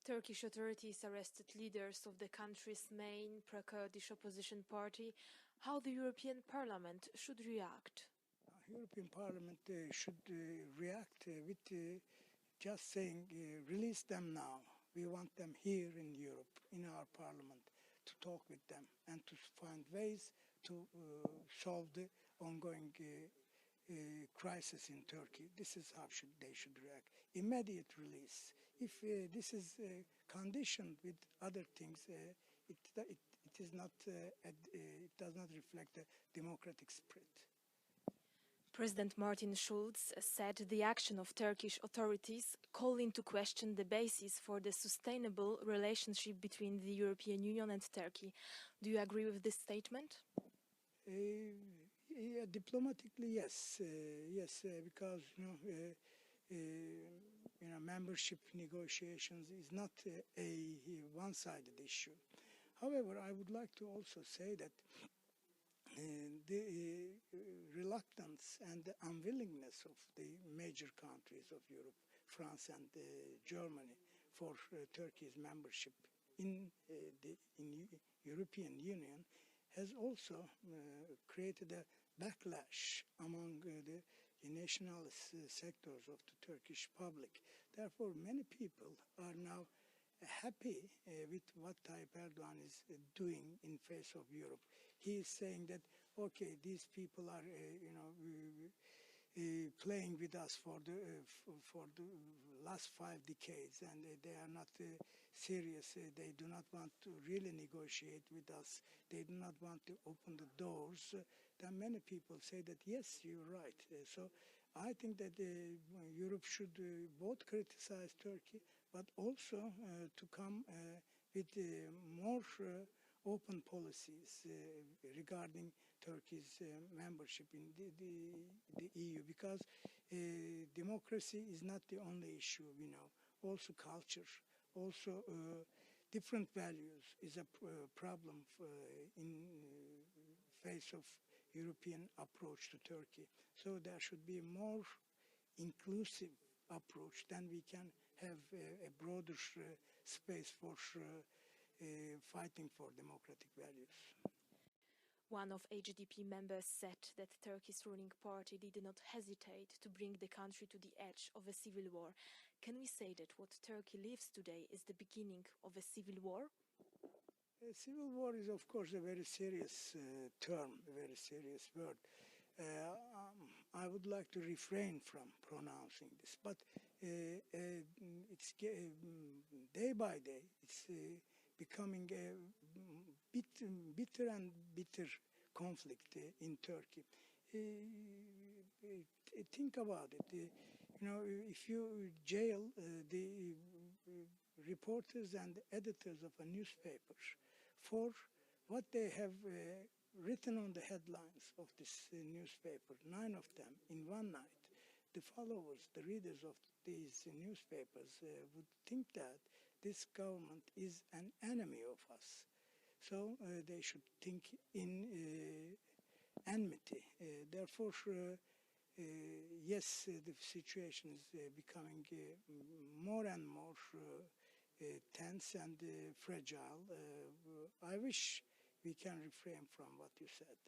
Turkish authorities arrested leaders of the country's main pro-Kurdish opposition party. How the European Parliament should react? European Parliament should react with just saying, release them now. We want them here in Europe, in our Parliament, to talk with them and to find ways to solve the ongoing crisis in Turkey. This is how they should react. Immediate release. If this is conditioned with other things, it does not reflect the democratic spirit. President Martin Schulz said the action of Turkish authorities call into question the basis for the sustainable relationship between the European Union and Turkey. Do you agree with this statement? Yeah, diplomatically, yes, because membership negotiations is not a one-sided issue. However, I would like to also say that the reluctance and the unwillingness of the major countries of Europe, France and Germany, for Turkey's membership in the European Union has also created a backlash among the nationalist sectors of the Turkish public. Therefore, many people are now happy with what Tayyip Erdogan is doing in face of Europe. He is saying that, okay, these people are, playing with us for the last 5 decades, and they are not serious. They do not want to really negotiate with us. They do not want to open the doors. Then many people say that, yes, you're right. So I think that Europe should both criticize Turkey, but also to come with more open policies regarding Turkey's membership in the EU, because democracy is not the only issue, we know. Also culture, also different values is a problem in face of European approach to Turkey. So there should be a more inclusive approach, then we can have a broader space for fighting for democratic values. One of HDP members said that Turkey's ruling party did not hesitate to bring the country to the edge of a civil war. Can we say that what Turkey lives today is the beginning of a civil war? A civil war is, of course, a very serious term, a very serious word. I would like to refrain from pronouncing this, but it's day by day, it's becoming a bitter and bitter conflict in Turkey. Think about it. If you jail the reporters and editors of a newspaper for what they have written on the headlines of this newspaper, 9 of them in one night, the followers, the readers of these newspapers would think that this government is an enemy of us. So they should think in enmity. Therefore, yes, the situation is becoming more and more tense and fragile. I wish we can refrain from what you said.